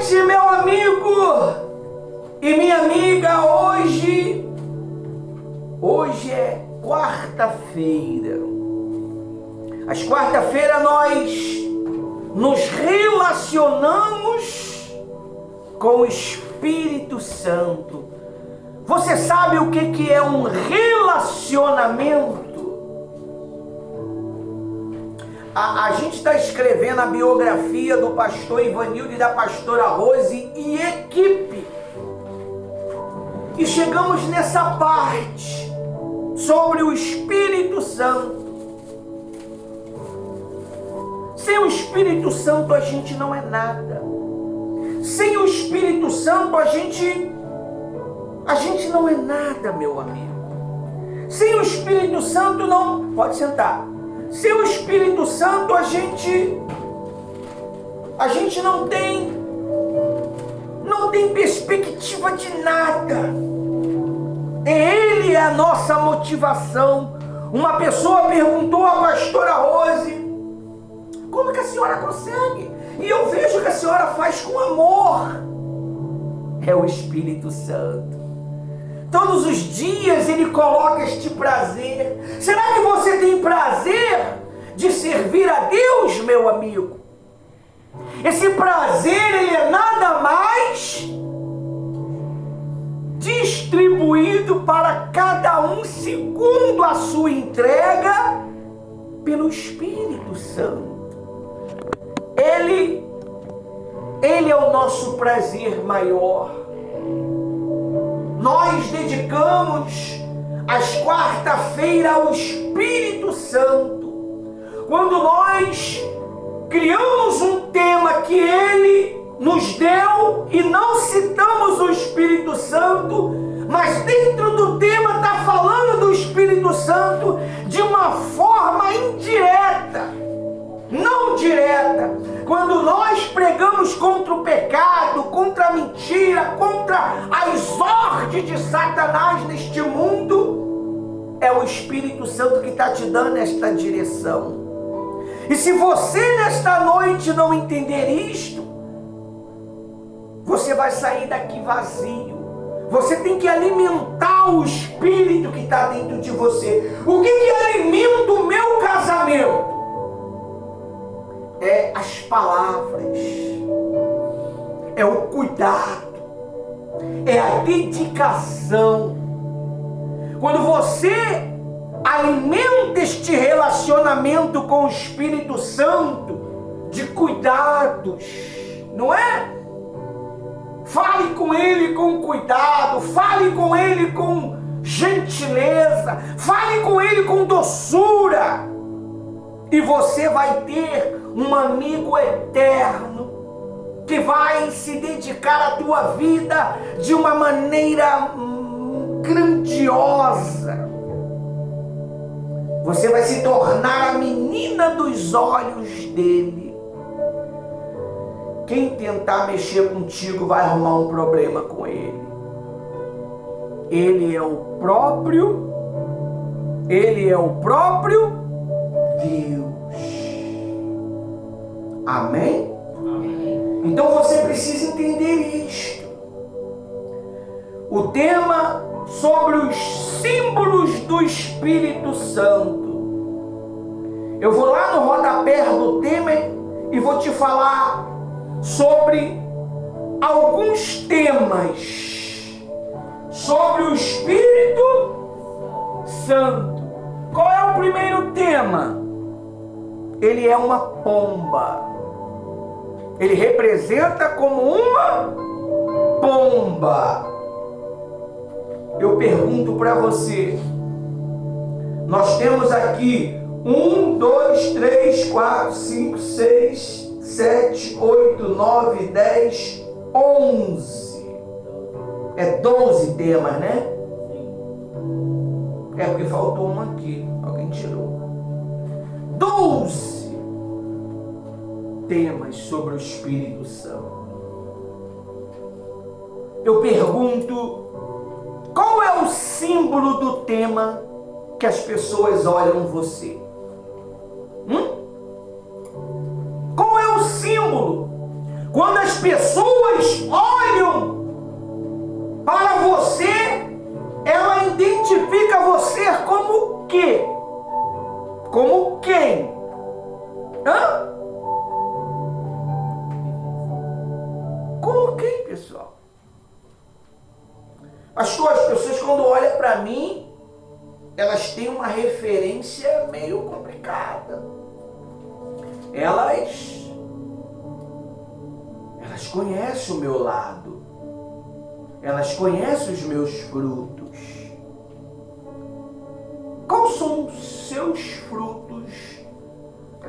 noite, meu amigo e minha amiga. Hoje é quarta-feira. Às quarta-feira nós nos relacionamos com o Espírito Santo. Você sabe o que é um relacionamento? A gente está escrevendo a biografia do pastor Ivanildo e da pastora Rose e equipe. E chegamos nessa parte sobre o Espírito Santo. Sem o Espírito Santo a gente não é nada. Sem o Espírito Santo a gente não é nada, meu amigo. Sem o Espírito Santo não... Pode sentar. Sem o Espírito Santo a gente não tem perspectiva de nada. Ele é a nossa motivação. Uma pessoa perguntou à pastora Rose: como que a senhora consegue? E eu vejo que a senhora faz com amor. É o Espírito Santo. Todos os dias ele coloca este prazer. Será que você tem prazer de servir a Deus, meu amigo? Esse prazer, ele é nada mais distribuído para cada um segundo a sua entrega pelo Espírito Santo. Ele é o nosso prazer maior. Nós dedicamos as quarta-feiras ao Espírito Santo. Quando nós criamos um tema que Ele nos deu e não citamos o Espírito Santo, mas dentro do tema está falando do Espírito Santo de uma forma indireta, não direta. Quando nós pregamos contra o pecado, contra a mentira, contra as ordens de Satanás neste mundo, é o Espírito Santo que está te dando esta direção. E se você nesta noite não entender isto, você vai sair daqui vazio. Você tem que alimentar o Espírito que está dentro de você. O que alimenta o meu casamento? É as palavras, é o cuidado, é a dedicação. Quando você alimenta este relacionamento com o Espírito Santo de cuidados, não é? Fale com Ele com cuidado, fale com Ele com gentileza, fale com Ele com doçura, e você vai ter um amigo eterno que vai se dedicar à tua vida de uma maneira grandiosa. Você vai se tornar a menina dos olhos dele. Quem tentar mexer contigo vai arrumar um problema com ele. Ele é o próprio Deus. Amém? Amém? Então você precisa entender isto. O tema sobre os símbolos do Espírito Santo. Eu vou lá no rodapé do tema e vou te falar sobre alguns temas sobre o Espírito Santo. Qual é o primeiro tema? Ele é uma pomba. Ele representa como uma pomba. Eu pergunto para você, nós temos aqui 1, 2, 3, 4, 5, 6, 7, 8, 9, 10, 11. É 12 temas, né? É porque faltou um aqui, alguém tirou. 12 temas sobre o Espírito Santo. Eu pergunto, qual é o símbolo do tema que as pessoas olham você? Qual é o símbolo? Quando as pessoas olham para você, ela identifica você como o quê? Como quem? Hã? Como quem, pessoal? Pastor, as pessoas quando olham para mim, elas têm uma referência meio complicada. Elas conhecem o meu lado. Elas conhecem os meus frutos. Quais são os seus frutos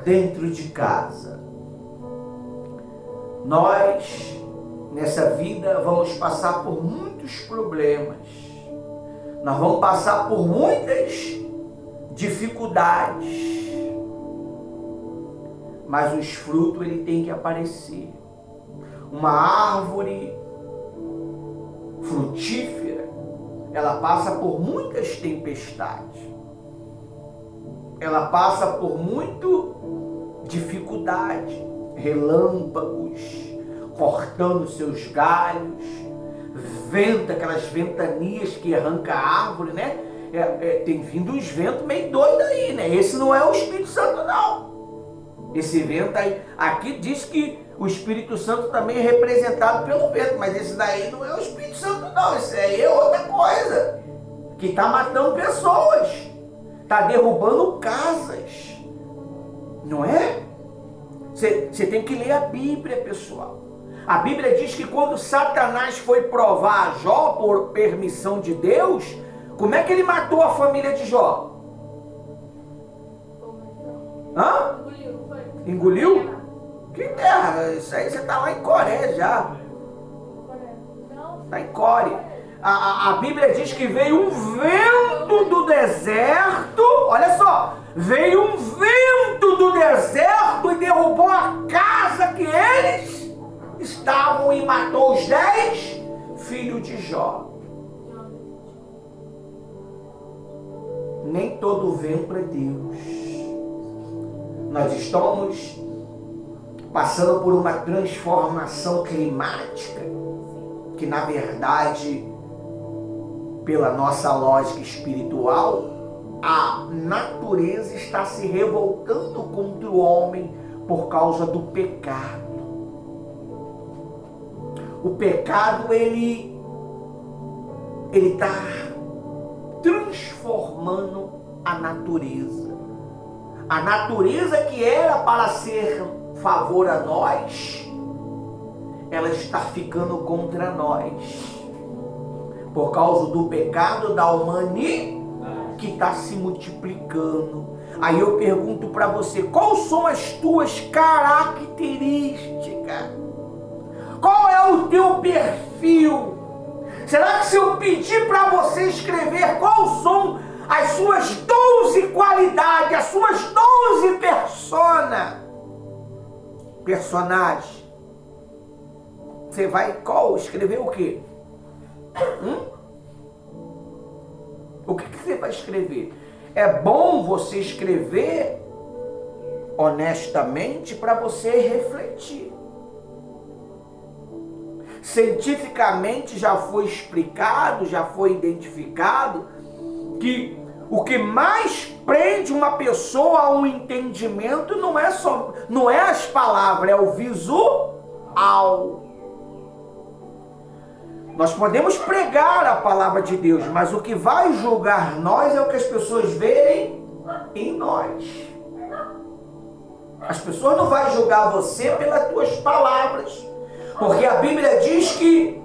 dentro de casa? Nós, nessa vida, vamos passar por muitos problemas. Nós vamos passar por muitas dificuldades. Mas os frutos, ele tem que aparecer. Uma árvore frutífera, ela passa por muitas tempestades. Ela passa por muito dificuldade, relâmpagos, cortando seus galhos, vento, aquelas ventanias que arranca a árvore, né? Tem vindo uns ventos meio doidos aí, né? Esse não é o Espírito Santo, não. Esse vento aí, aqui diz que o Espírito Santo também é representado pelo vento, mas esse daí não é o Espírito Santo, não. Esse aí é outra coisa, que está matando pessoas, está derrubando casas, não é? Você tem que ler a Bíblia, pessoal. A Bíblia diz que quando Satanás foi provar Jó por permissão de Deus, como é que ele matou a família de Jó? Hã? Engoliu? Que terra? Isso aí você está lá em Coré já. Está em Core. A Bíblia diz que veio um vento do deserto. Olha só. Veio um vento do deserto e derrubou a casa que eles estavam e matou os 10 filhos de Jó. Nem todo vento é Deus. Nós estamos passando por uma transformação climática que, na verdade, pela nossa lógica espiritual, a natureza está se revoltando contra o homem por causa do pecado. O pecado, ele está transformando a natureza. A natureza que era para ser favor a nós, ela está ficando contra nós. Por causa do pecado da humanidade que está se multiplicando. Aí eu pergunto para você, quais são as tuas características? Qual é o teu perfil? Será que se eu pedir para você escrever quais são as suas 12 qualidades, as suas 12 personagens, você vai escrever o quê? O que você vai escrever? É bom você escrever honestamente para você refletir. Cientificamente já foi explicado, já foi identificado que o que mais prende uma pessoa a um entendimento não é as palavras, é o visual. Nós podemos pregar a palavra de Deus, mas o que vai julgar nós é o que as pessoas verem em nós. As pessoas não vão julgar você pelas tuas palavras, porque a Bíblia diz que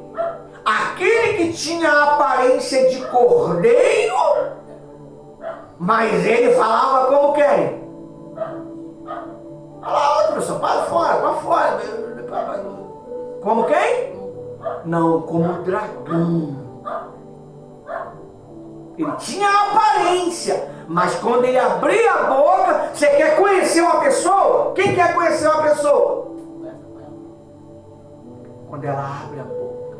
aquele que tinha a aparência de cordeiro, mas ele falava como quem? Olha lá, outra pessoa, para fora. Como quem? Não, como dragão. Ele tinha a aparência, mas quando ele abria a boca, você quer conhecer uma pessoa? Quem quer conhecer uma pessoa? Quando ela abre a boca.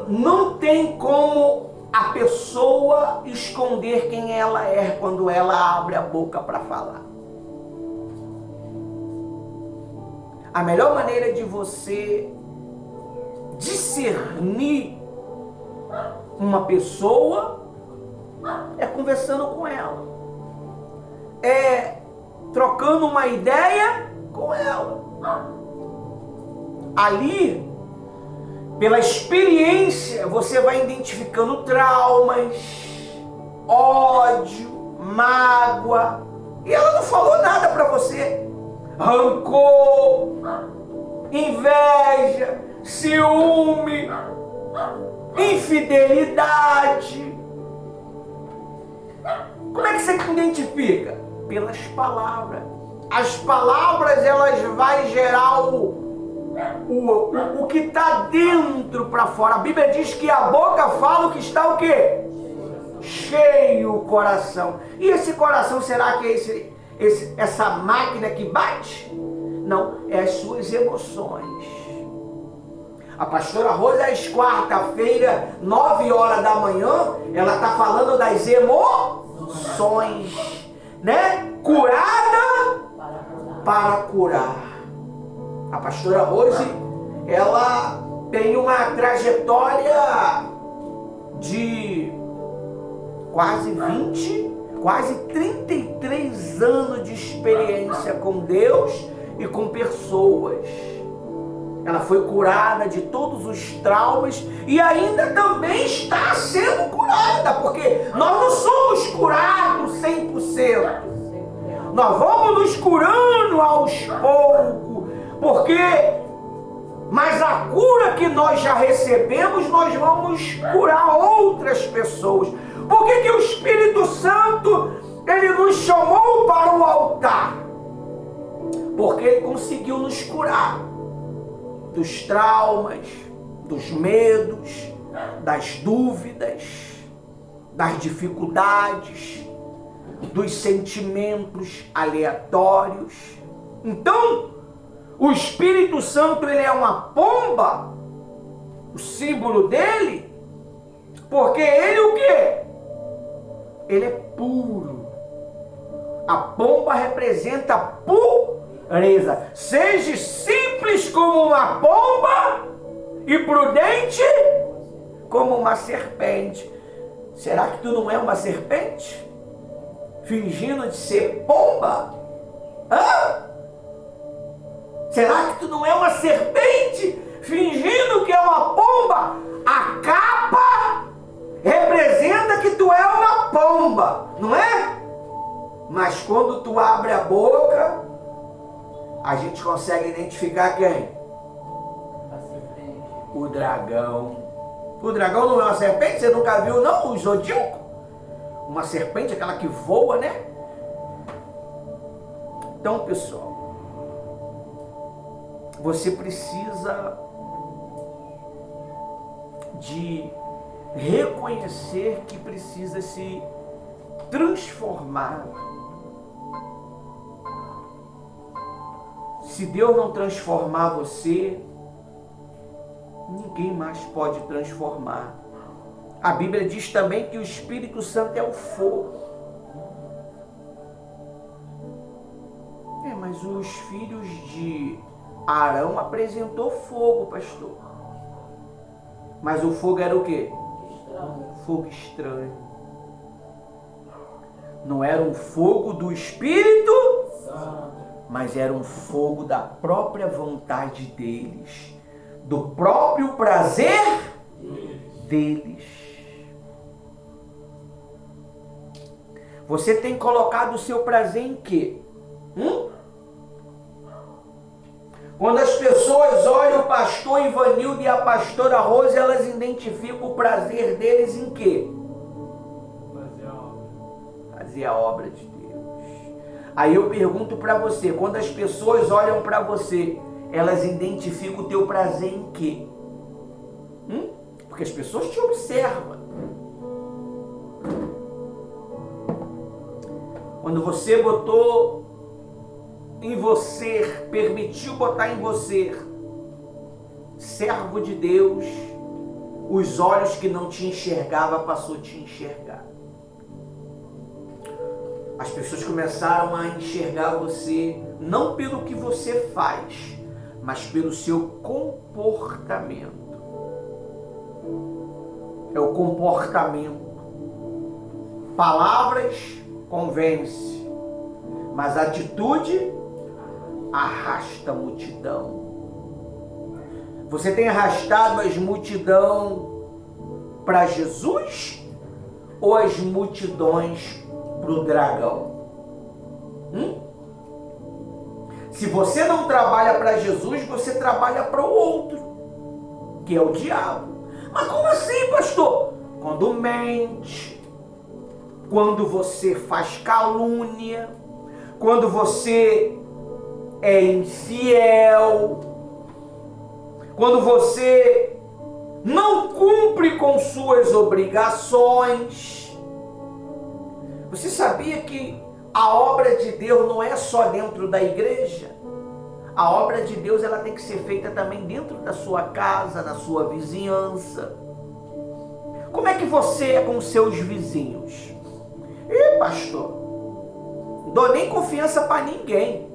Não tem como a pessoa esconder quem ela é quando ela abre a boca para falar. A melhor maneira de você discernir uma pessoa é conversando com ela, é trocando uma ideia com ela. Ali, pela experiência, você vai identificando traumas, ódio, mágoa, e ela não falou nada para você. Rancor, inveja, ciúme, infidelidade. Como é que você identifica? Pelas palavras. As palavras, elas vão gerar o que está dentro para fora. A Bíblia diz que a boca fala o que está o quê? Cheio o coração. E esse coração, será que é essa máquina que bate? Não, é as suas emoções. A pastora Rose, às quarta-feira, 9 horas da manhã, ela está falando das emoções, né? Curada para curar. A pastora Rose, ela tem uma trajetória de quase 33 anos de experiência com Deus e com pessoas. Ela foi curada de todos os traumas e ainda também está sendo curada, porque nós não somos curados 100%. Nós vamos nos curando aos poucos, mas a cura que nós já recebemos, nós vamos curar outras pessoas. Por que o Espírito Santo, ele nos chamou para o altar? Porque ele conseguiu nos curar dos traumas, dos medos, das dúvidas, das dificuldades, dos sentimentos aleatórios. Então, o Espírito Santo, ele é uma pomba, o símbolo dele, porque ele o quê? Ele é puro. A pomba representa pureza. Seja simples como uma pomba e prudente como uma serpente. Será que tu não é uma serpente? Fingindo de ser pomba? Hã? Será que tu não é uma serpente fingindo que é uma pomba? A capa representa que tu é uma pomba, não é? Mas quando tu abre a boca, a gente consegue identificar quem? A serpente. O dragão. O dragão não é uma serpente? Você nunca viu não? O zodíaco? Uma serpente, aquela que voa, né? Então, pessoal, você precisa de reconhecer que precisa se transformar. Se Deus não transformar você, ninguém mais pode transformar. A Bíblia diz também que o Espírito Santo é o fogo. Mas os filhos de Arão apresentou fogo, pastor. Mas o fogo era o quê? Estranho. Fogo estranho. Não era um fogo do Espírito Santo. mas era um fogo da própria vontade deles, do próprio prazer deles. Você tem colocado o seu prazer em quê? Quando as pessoas olham o pastor Ivanildo e a pastora Rose, elas identificam o prazer deles em quê? Fazer a obra de Deus. Aí eu pergunto para você, quando as pessoas olham para você, elas identificam o teu prazer em quê? Porque as pessoas te observam. Quando você botou em você, permitiu botar em você, servo de Deus, os olhos que não te enxergava passou a te enxergar. As pessoas começaram a enxergar você não pelo que você faz, mas pelo seu comportamento. É o comportamento. Palavras convence, mas a atitude arrasta a multidão. Você tem arrastado as multidão para Jesus ou as multidões para o dragão? Se você não trabalha para Jesus, você trabalha para o outro, que é o diabo. Mas como assim, pastor? Quando mente, quando você faz calúnia, quando você é infiel, quando você não cumpre com suas obrigações. Você sabia que a obra de Deus não é só dentro da igreja? A obra de Deus ela tem que ser feita também dentro da sua casa, na sua vizinhança. Como é que você é com seus vizinhos? Pastor, não dou nem confiança para ninguém.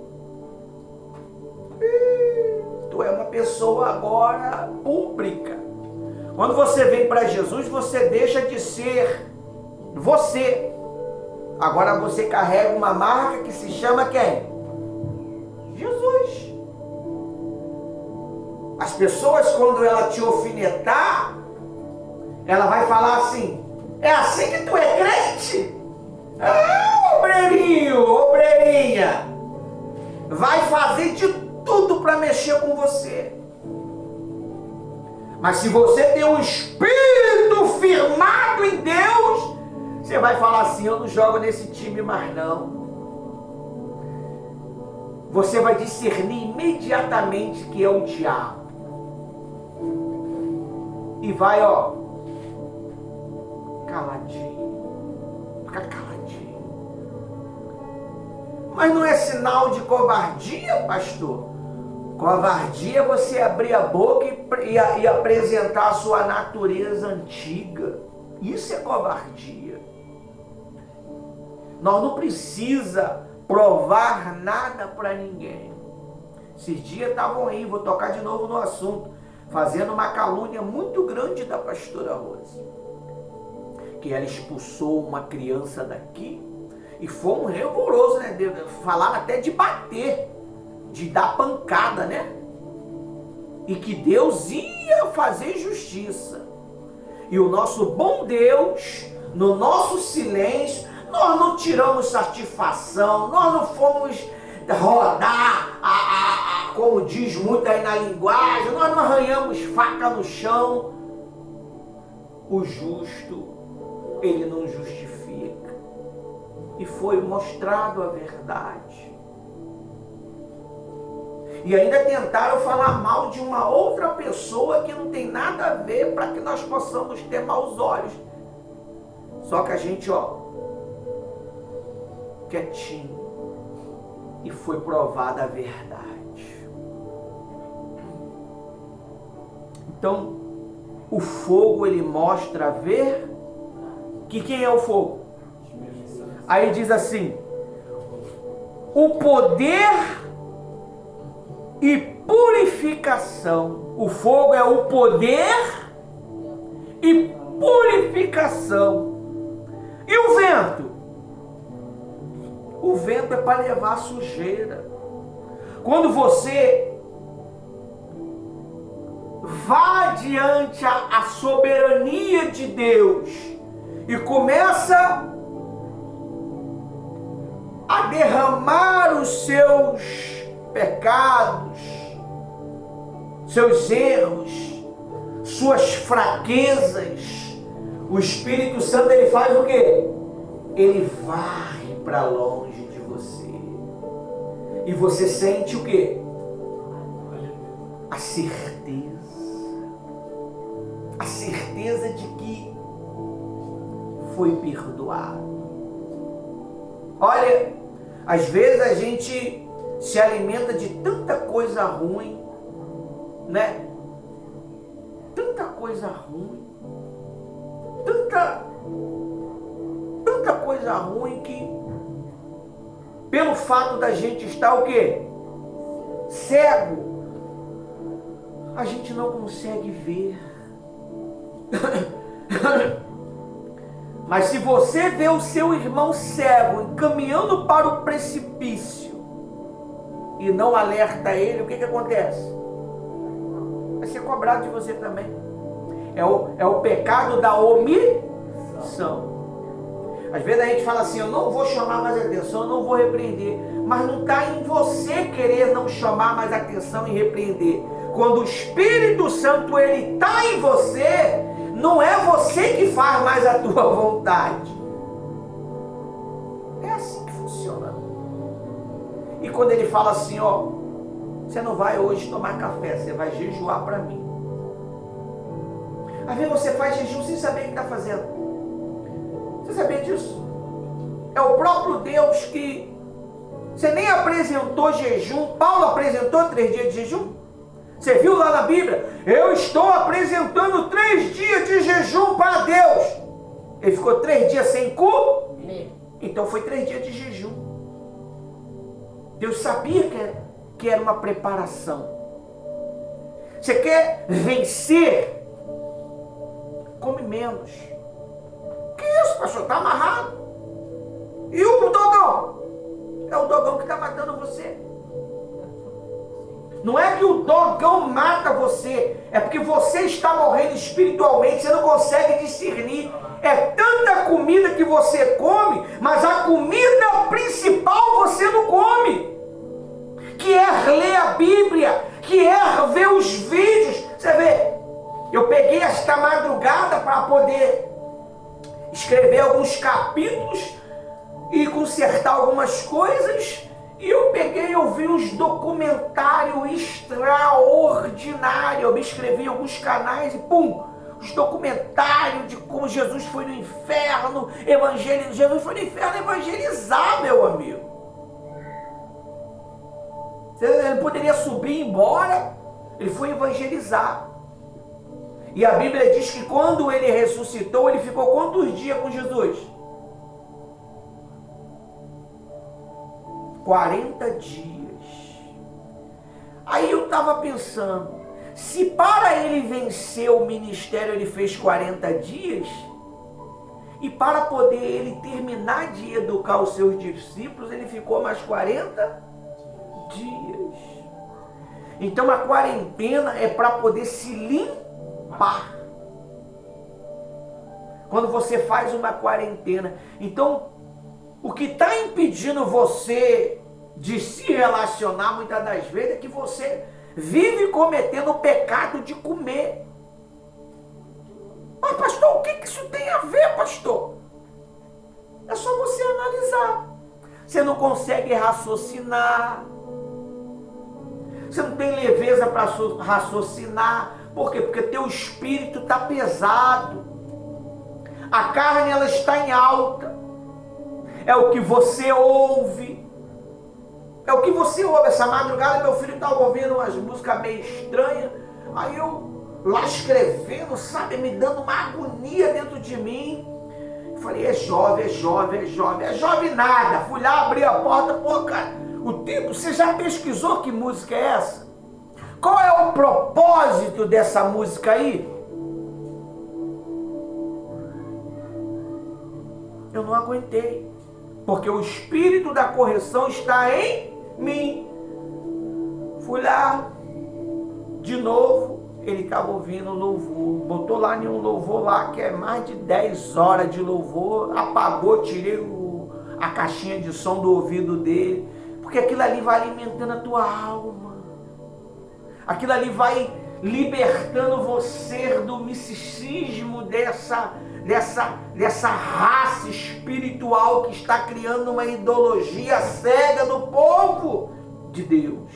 Tu é uma pessoa agora pública. Quando você vem para Jesus, você deixa de ser você. Agora você carrega uma marca que se chama quem? Jesus. As pessoas, quando ela te alfinetar, ela vai falar assim: é assim que tu é crente? Obreirinho, obreirinha. Vai fazer de tudo para mexer com você. Mas se você tem um espírito firmado em Deus, você vai falar assim: eu não jogo nesse time mais não. Você vai discernir imediatamente que é o diabo. E vai, caladinho. Fica caladinho. Mas não é sinal de covardia, pastor? Covardia é você abrir a boca e apresentar a sua natureza antiga. Isso é covardia. Nós não precisa provar nada para ninguém. Esses dias estavam aí, vou tocar de novo no assunto, fazendo uma calúnia muito grande da pastora Rose, que ela expulsou uma criança daqui, e foi um revoltoso, né? Falaram até de bater, de dar pancada, né? E que Deus ia fazer justiça. E o nosso bom Deus, no nosso silêncio, nós não tiramos satisfação, nós não fomos rodar, como diz muito aí na linguagem, nós não arranhamos faca no chão. O justo, ele não justifica. E foi mostrado a verdade. E ainda tentaram falar mal de uma outra pessoa que não tem nada a ver para que nós possamos ter maus olhos. Só que a gente, quietinho. E foi provada a verdade. Então, o fogo, ele mostra a ver que quem é o fogo? Aí diz assim: o poder e purificação. O fogo é o poder e purificação. E o vento? O vento é para levar sujeira. Quando você vá diante a soberania de Deus e começa a derramar os seus pecados, seus erros, suas fraquezas, o Espírito Santo, ele faz o quê? Ele varre para longe de você. E você sente o quê? A certeza. A certeza de que foi perdoado. Olha, às vezes a gente se alimenta de tanta coisa ruim, né? Tanta coisa ruim, tanta coisa ruim que, pelo fato da gente estar o quê? Cego, a gente não consegue ver. Mas se você vê o seu irmão cego caminhando para o precipício e não alerta ele, o que acontece? Vai ser cobrado de você também. É o pecado da omissão. Às vezes a gente fala assim, eu não vou chamar mais atenção, eu não vou repreender. Mas não está em você querer não chamar mais atenção e repreender. Quando o Espírito Santo ele está em você, não é você que faz mais a tua vontade. É assim que funciona. E quando ele fala assim, ó, você não vai hoje tomar café, você vai jejuar para mim. Às vezes você faz jejum sem saber o que está fazendo. Você sabia disso? É o próprio Deus que você nem apresentou jejum. Paulo apresentou 3 dias de jejum. Você viu lá na Bíblia? Eu estou apresentando 3 dias de jejum para Deus. Ele ficou 3 dias sem comer. Então foi 3 dias de jejum. Deus sabia que era uma preparação. Você quer vencer? Come menos. Que isso, pastor? Está amarrado. E o dogão? É o dogão que está matando você. Não é que o dogão mata você, é porque você está morrendo espiritualmente, você não consegue discernir. É tanta comida que você come, mas a comida principal você não come. Que é ler a Bíblia, que é ver os vídeos. Você vê, eu peguei esta madrugada para poder escrever alguns capítulos e consertar algumas coisas. E eu vi uns documentários extraordinários. Eu me inscrevi em alguns canais e pum! Os documentários de como Jesus foi no inferno, Jesus foi no inferno evangelizar, meu amigo. Ele poderia subir e ir embora, ele foi evangelizar. E a Bíblia diz que quando ele ressuscitou, ele ficou quantos dias com Jesus? 40 dias. Aí eu estava pensando, se para ele vencer o ministério ele fez 40 dias, e para poder ele terminar de educar os seus discípulos, ele ficou mais 40 dias. Então a quarentena é para poder se limpar. Quando você faz uma quarentena, então o que está impedindo você de se relacionar muitas das vezes é que você vive cometendo o pecado de comer. Mas pastor, o que isso tem a ver, pastor? É só você analisar. Você não consegue raciocinar. Você não tem leveza para raciocinar. Por quê? Porque teu espírito está pesado. A carne ela está em alta. É o que você ouve. É o que você ouve. Essa madrugada meu filho estava ouvindo umas músicas meio estranhas. Aí eu lá escrevendo, sabe, me dando uma agonia dentro de mim. Eu falei, é jovem, é jovem, é jovem. É jovem nada. Fui lá, abri a porta. Pô, cara, o tempo, você já pesquisou que música é essa? Qual é o propósito dessa música aí? Eu não aguentei. Porque o espírito da correção está em mim. Fui lá, de novo, ele estava ouvindo louvor. Botou lá em um louvor lá, que é mais de 10 horas de louvor. Apagou, tirei a caixinha de som do ouvido dele. Porque aquilo ali vai alimentando a tua alma. Aquilo ali vai libertando você do misticismo dessa raça espiritual que está criando uma ideologia cega no povo de Deus.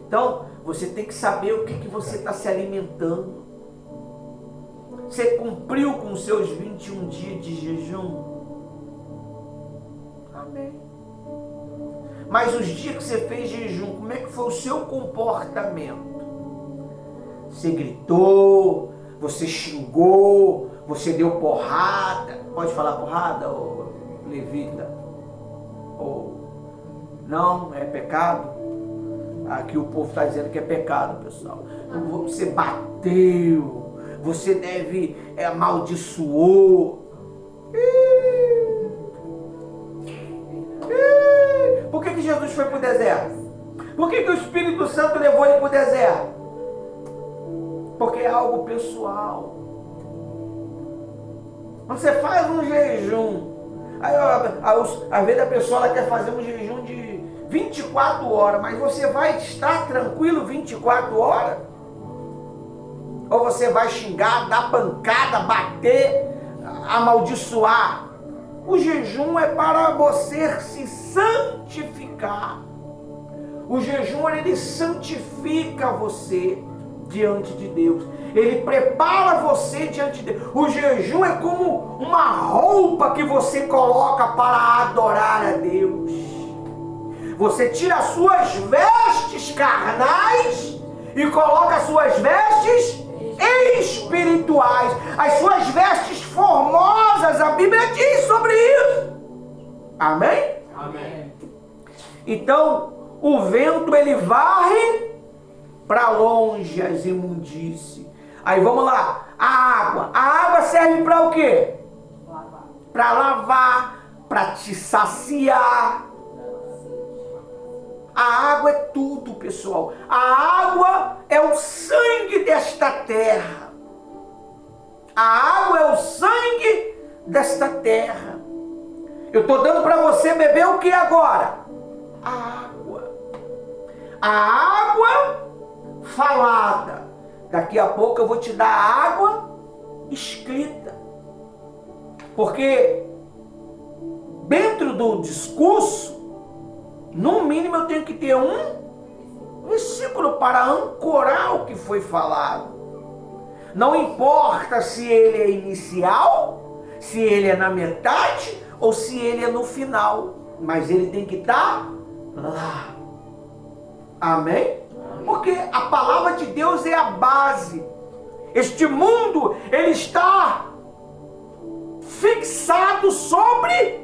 Então, você tem que saber o que você está se alimentando. Você cumpriu com os seus 21 dias de jejum? Amém. Mas os dias que você fez jejum, como é que foi o seu comportamento? Você gritou? Você xingou, você deu porrada. Pode falar porrada, ô levita? Ou não, é pecado? Aqui o povo está dizendo que é pecado, pessoal. Você bateu, você deve amaldiçoou. Por que Jesus foi para o deserto? Por que o Espírito Santo levou ele para o deserto? Porque é algo pessoal. Você faz um jejum. Aí, às vezes a pessoa ela quer fazer um jejum de 24 horas, mas você vai estar tranquilo 24 horas? Ou você vai xingar, dar pancada, bater, amaldiçoar? O jejum é para você se santificar. O jejum, ele santifica você diante de Deus. Ele prepara você diante de Deus. O jejum é como uma roupa que você coloca para adorar a Deus. Você tira as suas vestes carnais e coloca as suas vestes espirituais. As suas vestes formosas, a Bíblia diz sobre isso. Amém? Amém. Então, o vento ele varre para longe as imundícies. Aí vamos lá, a água serve para o quê? Para lavar, para te saciar. A água é tudo, pessoal. A água é o sangue desta terra. A água é o sangue desta terra. Eu estou dando para você beber o que agora? A água. A água falada. Daqui a pouco eu vou te dar água escrita. Porque dentro do discurso, no mínimo eu tenho que ter um versículo para ancorar o que foi falado. Não importa se ele é inicial, se ele é na metade ou se ele é no final. Mas ele tem que estar lá. Amém? Porque a palavra de Deus é a base. Este mundo, ele está fixado sobre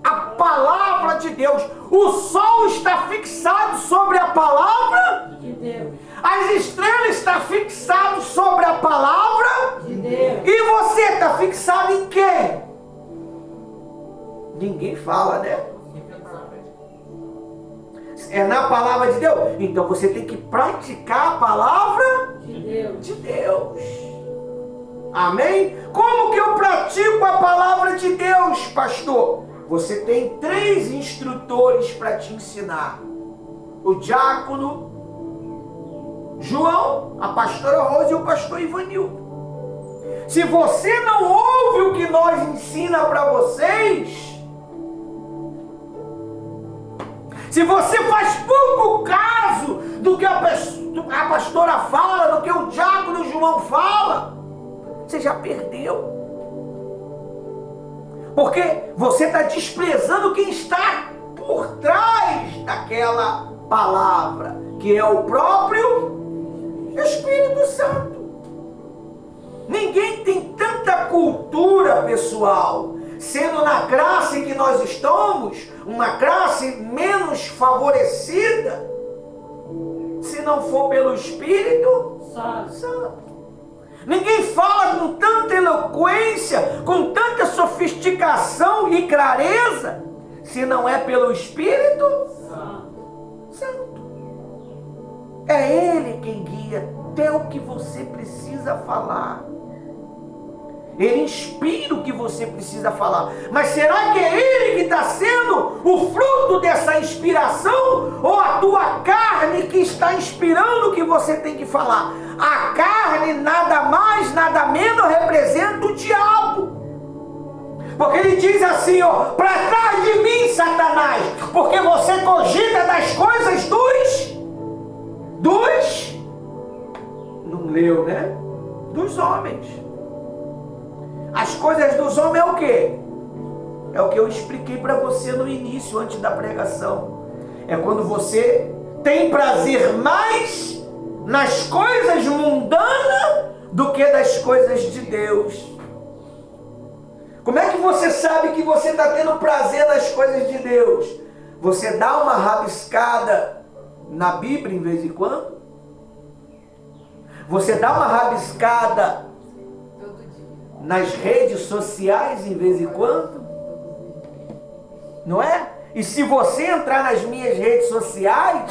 a palavra de Deus. O sol está fixado sobre a palavra De Deus. As estrelas estão fixadas sobre a palavra De Deus. E você está fixado em quem? Ninguém fala, né? É na palavra de Deus. Então você tem que praticar a palavra de Deus. Amém? Como que eu pratico a palavra de Deus, pastor? Você tem 3 instrutores para te ensinar: o diácono João, a pastora Rose e o pastor Ivanildo. Se você não ouve o que nós ensina para vocês, se você faz pouco caso do que a pastora fala, do que o diácono João fala, você já perdeu. Porque você está desprezando quem está por trás daquela palavra, que é o próprio Espírito Santo. Ninguém tem tanta cultura, pessoal, sendo na classe que nós estamos, uma classe menos favorecida, se não for pelo Espírito Santo. Ninguém fala com tanta eloquência, com tanta sofisticação e clareza, se não é pelo Espírito Santo. É Ele quem guia até o que você precisa falar. Ele inspira o que você precisa falar. Mas será que é Ele que está sendo o fruto dessa inspiração? Ou a tua carne que está inspirando o que você tem que falar? A carne nada mais, nada menos representa o diabo. Porque ele diz assim, ó: para trás de mim, Satanás, porque você cogita das coisas não leu, né? Dos homens. As coisas dos homens é o quê? É o que eu expliquei para você no início, antes da pregação. É quando você tem prazer mais nas coisas mundanas do que das coisas de Deus. Como é que você sabe que você está tendo prazer nas coisas de Deus? Você dá uma rabiscada na Bíblia em vez em quando? Você dá uma rabiscada Todo dia. nas redes sociais em vez em quando? Não é? E se você entrar nas minhas redes sociais,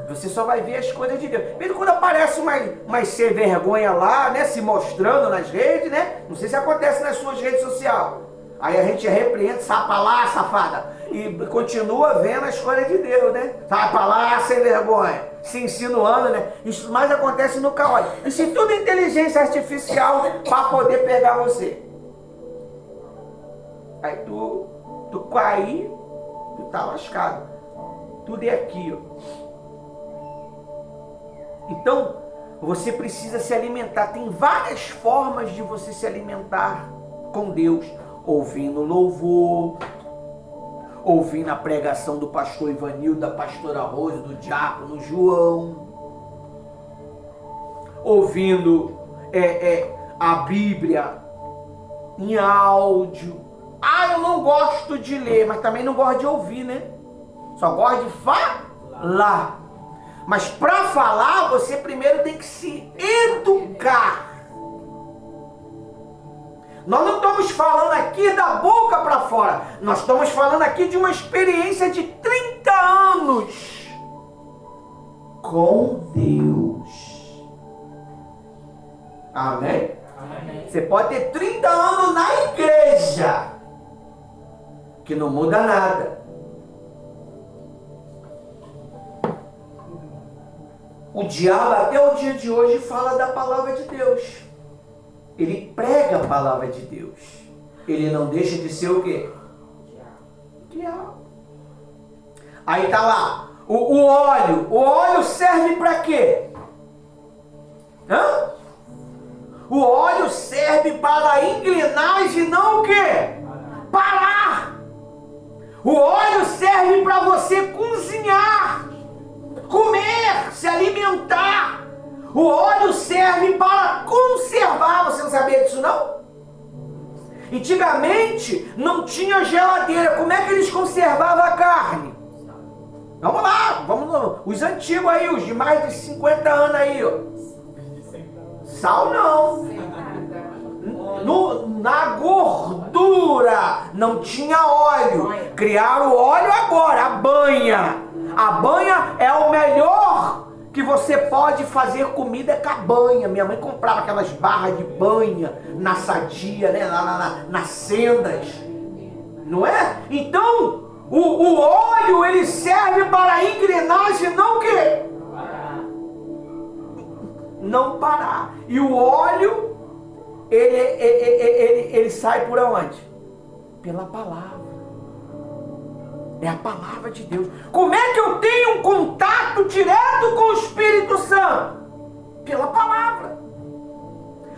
você só vai ver as coisas de Deus. Mesmo quando aparece mais sem vergonha lá, né? Se mostrando nas redes, né? Não sei se acontece nas suas redes sociais. Aí a gente repreende, sai pra lá, safada. E continua vendo as coisas de Deus, né? Sai pra lá, sem vergonha. Se insinuando, né? Isso mais acontece no caos. Isso tudo é inteligência artificial para poder pegar você. Aí tu cair, tu tá lascado. Tudo é aqui, ó. Então, você precisa se alimentar. Tem várias formas de você se alimentar com Deus. Ouvindo louvor, ouvindo a pregação do pastor Ivanildo, da pastora Rose, do diácono João, ouvindo a Bíblia em áudio. Eu não gosto de ler, mas também não gosto de ouvir, né? Só gosto de falar. Mas para falar, você primeiro tem que se educar. Nós não estamos falando aqui da boca para fora. Nós estamos falando aqui de uma experiência de 30 anos com Deus. Amém? Amém. Você pode ter 30 anos na igreja, que não muda nada. O diabo até o dia de hoje fala da palavra de Deus. Ele prega a palavra de Deus. Ele não deixa de ser o quê? Diabo. Aí tá lá. O óleo. O óleo serve para quê? O óleo serve para a engrenagem, não o quê? Parar. O óleo serve para você cozinhar, comer, se alimentar. O óleo serve para conservar. Você não sabia disso, não? Antigamente não tinha geladeira. Como é que eles conservavam a carne? Vamos lá, os antigos aí, os de mais de 50 anos aí, ó. Sal não. Na gordura não tinha óleo. Criaram o óleo agora, a banha. A banha é o melhor que você pode fazer comida com a banha. Minha mãe comprava aquelas barras de banha na Sadia, né? Nas sendas. Não é? Então, o óleo, ele serve para a engrenagem, não o quê? Não parar. E o óleo, ele sai por onde? Pela palavra. É a palavra de Deus. Como é que eu tenho um contato direto com o Espírito Santo? Pela palavra.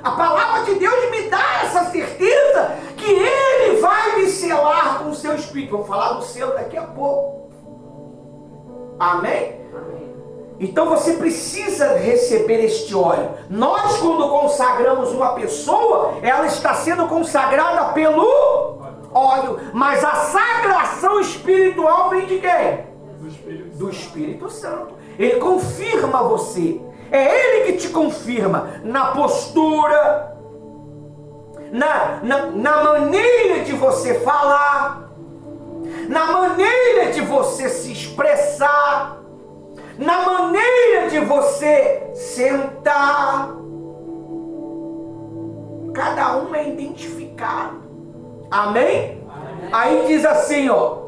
A palavra de Deus me dá essa certeza que Ele vai me selar com o seu Espírito. Vamos falar do selo daqui a pouco. Amém? Amém. Então você precisa receber este óleo. Nós, quando consagramos uma pessoa, ela está sendo consagrada pelo óleo. Mas a sagração espiritual vem de quem? Do Espírito Santo. Ele confirma você. É Ele que te confirma na postura, na maneira de você falar, na maneira de você se expressar, na maneira de você sentar. Cada um é identificado. Amém? Amém. Aí diz assim, ó.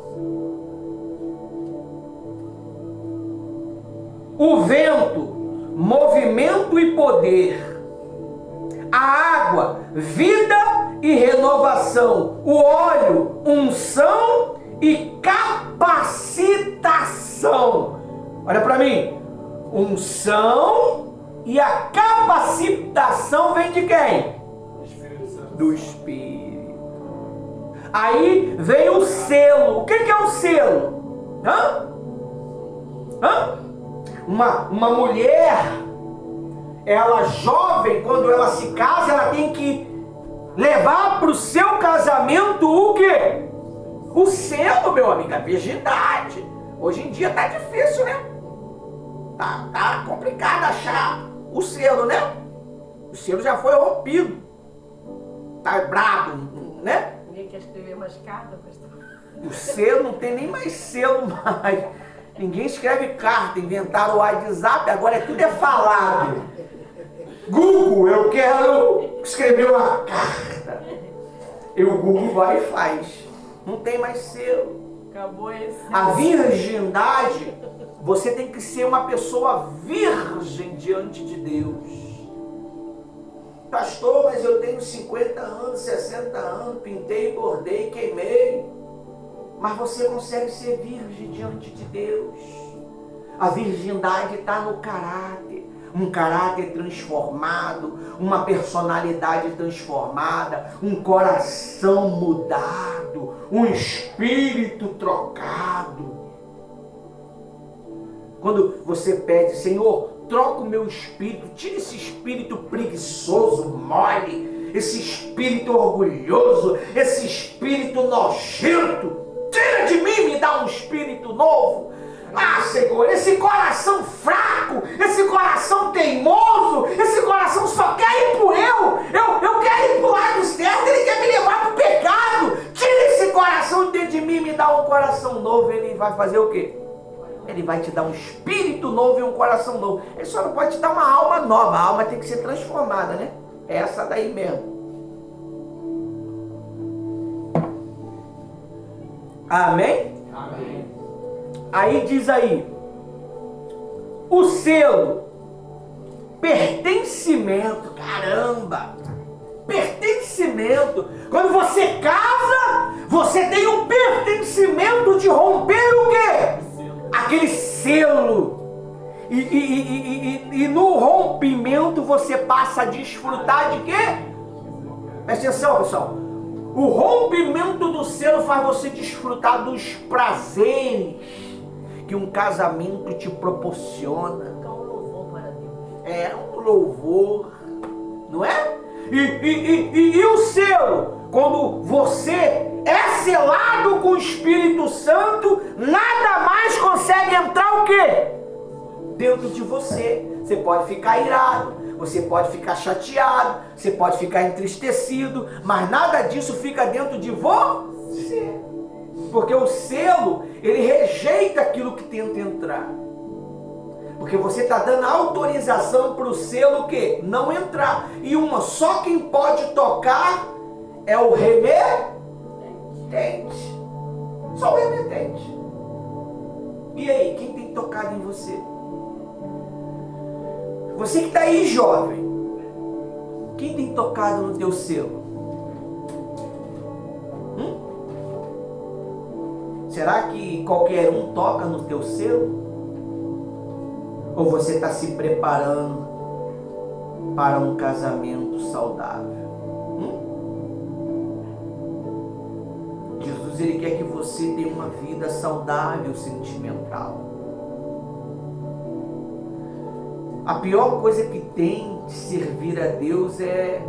O vento, movimento e poder. A água, vida e renovação. O óleo, unção e capacitação. Olha para mim. Unção e a capacitação vem de quem? Do Espírito. Aí vem o selo. O que é o selo? Uma mulher, ela jovem, quando ela se casa, ela tem que levar para o seu casamento o quê? O selo, meu amigo, a virgindade. Hoje em dia tá difícil, né? Tá complicado achar o selo, né? O selo já foi rompido. Tá brabo, né? Ninguém quer escrever mais carta, pastor. O selo não tem nem mais selo mais. Ninguém escreve carta, inventaram o WhatsApp, agora tudo é falado. Google, eu quero escrever uma carta. E o Google vai e faz. Não tem mais selo. Acabou esse. A virgindade, você tem que ser uma pessoa virgem diante de Deus. Pastor, mas eu tenho 50 anos, 60 anos, pintei, bordei, queimei. Mas você consegue ser virgem diante de Deus. A virgindade está no caráter. Um caráter transformado, uma personalidade transformada, um coração mudado, um espírito trocado. Quando você pede, Senhor, troca o meu espírito, tira esse espírito preguiçoso, mole, esse espírito orgulhoso, esse espírito nojento, tira de mim, me dá um espírito novo. Ah, Senhor, esse coração fraco, esse coração teimoso, esse coração só quer ir pro eu quero ir pro lado certo, ele quer me levar pro pecado. Tira esse coração dentro de mim, me dá um coração novo. Ele vai fazer o quê? Ele vai te dar um espírito novo e um coração novo. Ele só não pode te dar uma alma nova, a alma tem que ser transformada, né? É essa daí mesmo. Amém? Amém. Aí diz aí, o selo, pertencimento, caramba, pertencimento. Quando você casa, você tem um pertencimento de romper o quê? Aquele selo. E no rompimento você passa a desfrutar de quê? Presta atenção, pessoal. O rompimento do selo faz você desfrutar dos prazeres que um casamento te proporciona. É um louvor para Deus. É um louvor, não é? E o selo, quando você é selado com o Espírito Santo, nada mais consegue entrar o quê? Dentro de você. Você pode ficar irado, você pode ficar chateado, você pode ficar entristecido, mas nada disso fica dentro de você. Porque o selo, ele rejeita aquilo que tenta entrar. Porque você está dando autorização para o selo que não entrar. E só quem pode tocar é o remetente. Só o remetente. E aí, quem tem tocado em você? Você que está aí, jovem, quem tem tocado no teu selo? Será que qualquer um toca no teu selo? Ou você está se preparando para um casamento saudável? Jesus, ele quer que você tenha uma vida saudável, sentimental. A pior coisa que tem de servir a Deus é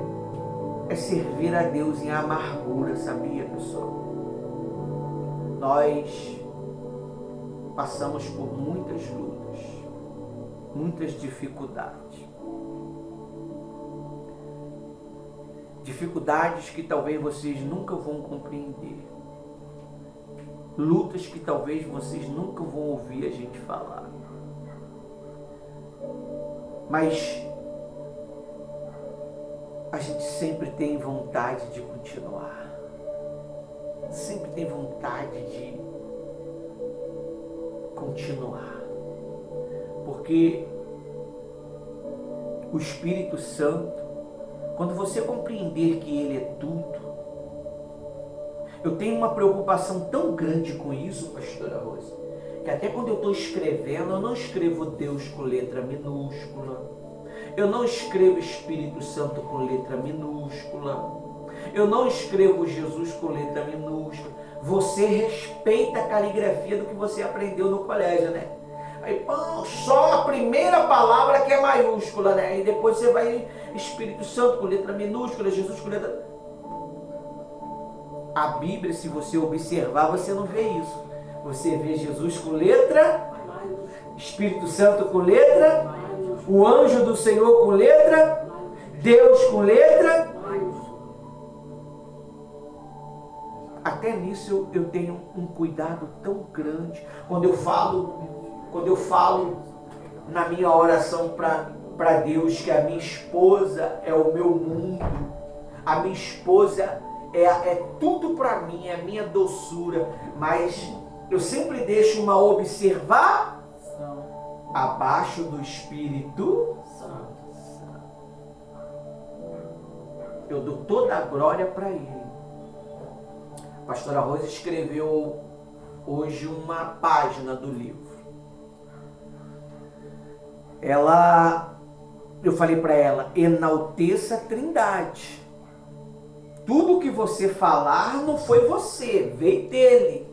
servir a Deus em amargura, sabia, pessoal? Nós passamos por muitas lutas, muitas dificuldades. Dificuldades que talvez vocês nunca vão compreender. Lutas que talvez vocês nunca vão ouvir a gente falar. Mas a gente sempre tem vontade de continuar. Sempre tem vontade de continuar. Porque o Espírito Santo, quando você compreender que Ele é tudo, eu tenho uma preocupação tão grande com isso, pastora Rose, que até quando eu estou escrevendo, eu não escrevo Deus com letra minúscula, eu não escrevo Espírito Santo com letra minúscula, eu não escrevo Jesus com letra minúscula. Você respeita a caligrafia do que você aprendeu no colégio, né? Aí, só a primeira palavra que é maiúscula, né? E depois você vai Espírito Santo com letra minúscula, Jesus com letra... A Bíblia, se você observar, você não vê isso. Você vê Jesus com letra Espírito Santo com letra, o anjo do Senhor com letra, Deus com letra. Até nisso eu tenho um cuidado tão grande. Quando eu falo na minha oração para Deus que a minha esposa é o meu mundo, a minha esposa é tudo para mim, é a minha doçura, mas eu sempre deixo uma observação abaixo do Espírito Santo. Eu dou toda a glória para Ele. A pastora Rosa escreveu hoje uma página do livro. Eu falei para ela, enalteça a Trindade. Tudo que você falar não foi você, veio dele.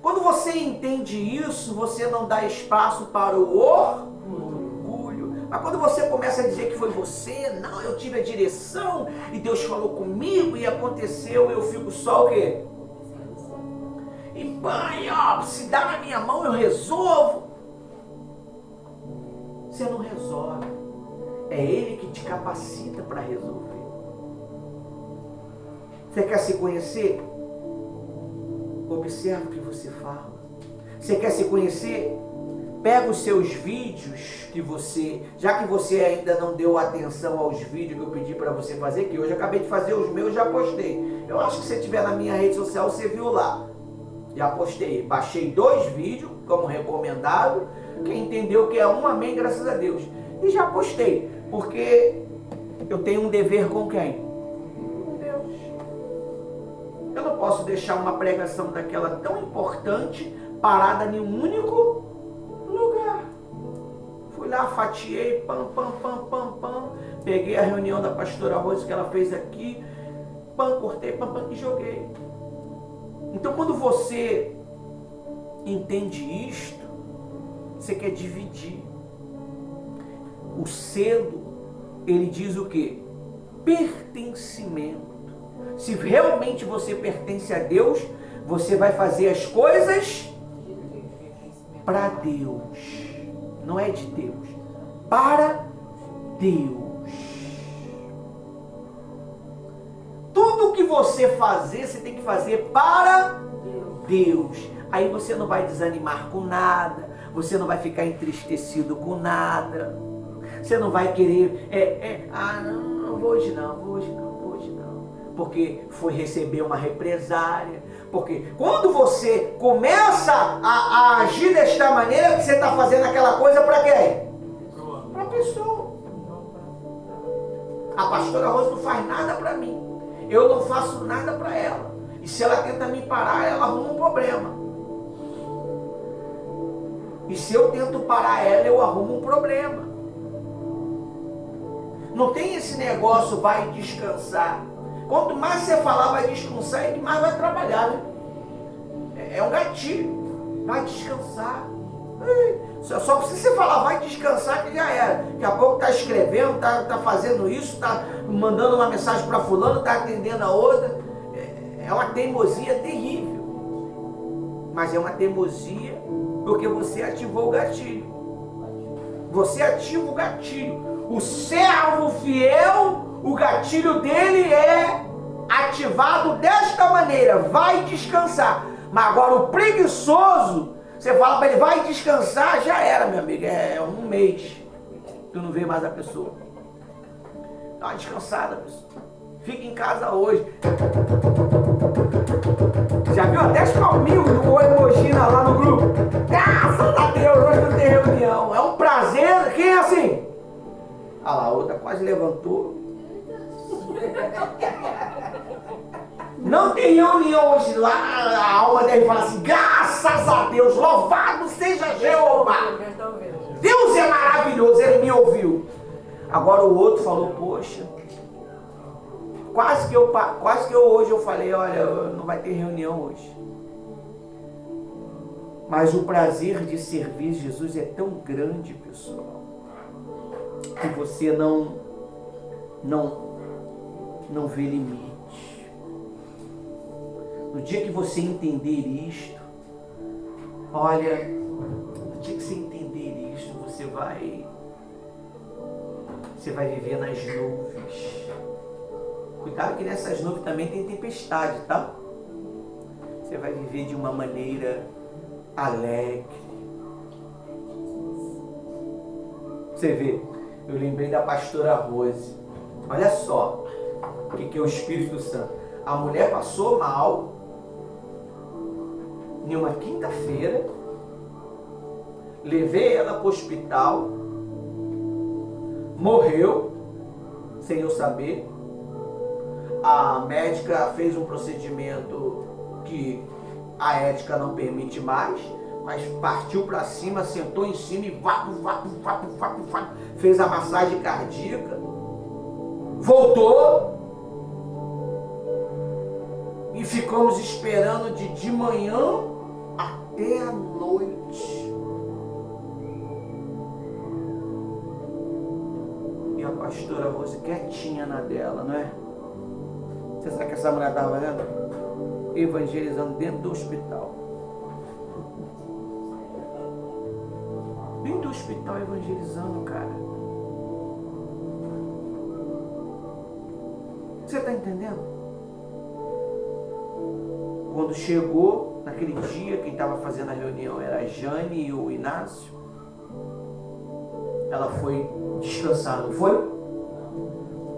Quando você entende isso, você não dá espaço para o orgulho. Mas quando você começa a dizer que foi você, não, eu tive a direção e Deus falou comigo e aconteceu, eu fico só o quê? E pai, ó, se dá na minha mão eu resolvo. Você não resolve. É Ele que te capacita para resolver. Você quer se conhecer? Observe o que você fala. Você quer se conhecer? Pega os seus vídeos que você... Já que você ainda não deu atenção aos vídeos que eu pedi para você fazer, que hoje eu acabei de fazer os meus, já postei. Eu acho que se você estiver na minha rede social, você viu lá. Já postei. Baixei 2 vídeos, como recomendado. Quem entendeu que é um, amém, graças a Deus. E já postei. Porque eu tenho um dever com quem? Com Deus. Eu não posso deixar uma pregação daquela tão importante parada em um único lugar. Fui lá, fatiei, pam. Peguei a reunião da pastora Rosa que ela fez aqui, cortei, e joguei. Então quando você entende isto, você quer dividir. O selo, ele diz o quê? Pertencimento. Se realmente você pertence a Deus, você vai fazer as coisas para Deus. Não é de Deus. Para Deus. Tudo que você fazer, você tem que fazer para Deus. Aí você não vai desanimar com nada. Você não vai ficar entristecido com nada. Você não vai querer, não vou hoje não. Porque foi receber uma represária. Porque quando você começa a agir desta maneira, você está fazendo aquela coisa para quem? Para a pessoa. A pastora Rosa não faz nada para mim. Eu não faço nada para ela. E se ela tenta me parar, ela arruma um problema. E se eu tento parar ela, eu arrumo um problema. Não tem esse negócio, vai descansar. Quanto mais você falar, vai descansar, é que mais vai trabalhar, né? É um gatilho. Vai descansar. Só precisa você falar, vai descansar, que já era. Daqui a pouco está escrevendo, tá fazendo isso, está mandando uma mensagem para fulano, está atendendo a outra. É uma teimosia terrível. Mas é uma teimosia porque você ativou o gatilho. Você ativa o gatilho. O servo fiel, o gatilho dele é ativado desta maneira, vai descansar. Mas agora o preguiçoso, você fala para ele, vai descansar, já era, meu amigo, é um mês. Tu não vê mais a pessoa. Dá uma descansada, pessoal. Fica em casa hoje. Já viu até os palminhos do emoji lá no grupo? Graças a Deus, hoje não tem reunião. É um prazer. Quem é assim? Ah lá, a outra quase levantou. Não tem reunião hoje lá. A alma deve falar assim, graças a Deus, louvado seja Jeová. Deus é maravilhoso, ele me ouviu. Agora o outro falou, poxa, quase que eu hoje eu falei, olha, não vai ter reunião hoje. Mas o prazer de servir Jesus é tão grande, pessoal, que você não vê limite. No dia que você entender isto, olha, no dia que você entender vai viver nas nuvens. Cuidado que nessas nuvens também tem tempestade, tá? Você vai viver de uma maneira alegre. Você vê, eu lembrei da pastora Rose. Olha só o que é o Espírito Santo. A mulher passou mal em uma quinta-feira, levei ela para o hospital, morreu, sem eu saber. A médica fez um procedimento que a ética não permite mais, mas partiu para cima, sentou em cima e fez a massagem cardíaca, voltou e ficamos esperando de manhã até a noite. E a pastora Rose quietinha na dela, não é? Você sabe o que essa mulher estava fazendo? Evangelizando dentro do hospital. Dentro do hospital evangelizando, cara. Você está entendendo? Quando chegou, naquele dia, quem estava fazendo a reunião era a Jane e o Inácio. Ela foi descansar, não foi?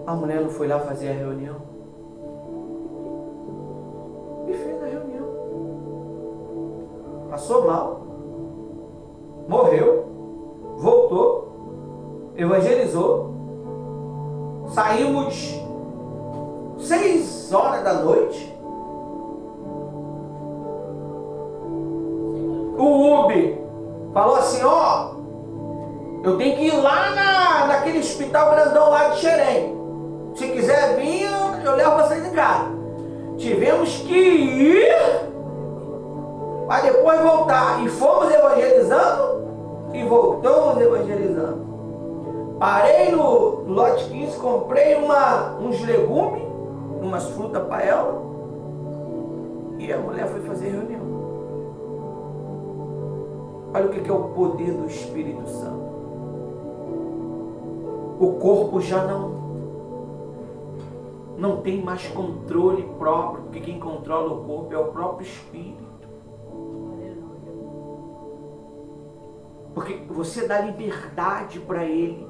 A mulher não foi lá fazer a reunião. E fez a reunião. Passou mal. Morreu. Voltou. Evangelizou. Saímos 6 horas da noite. O Uber falou assim, ó, eu tenho que ir lá naquele hospital grandão lá de Xerém. Se quiser vir, eu levo vocês em casa. Tivemos que ir para depois voltar. E fomos evangelizando e voltamos evangelizando. Parei no lote 15, comprei uns legumes, umas frutas para ela. E a mulher foi fazer reunião. Olha o que é o poder do Espírito Santo. O corpo já não tem mais controle próprio, porque quem controla o corpo é o próprio Espírito. Porque você dá liberdade para ele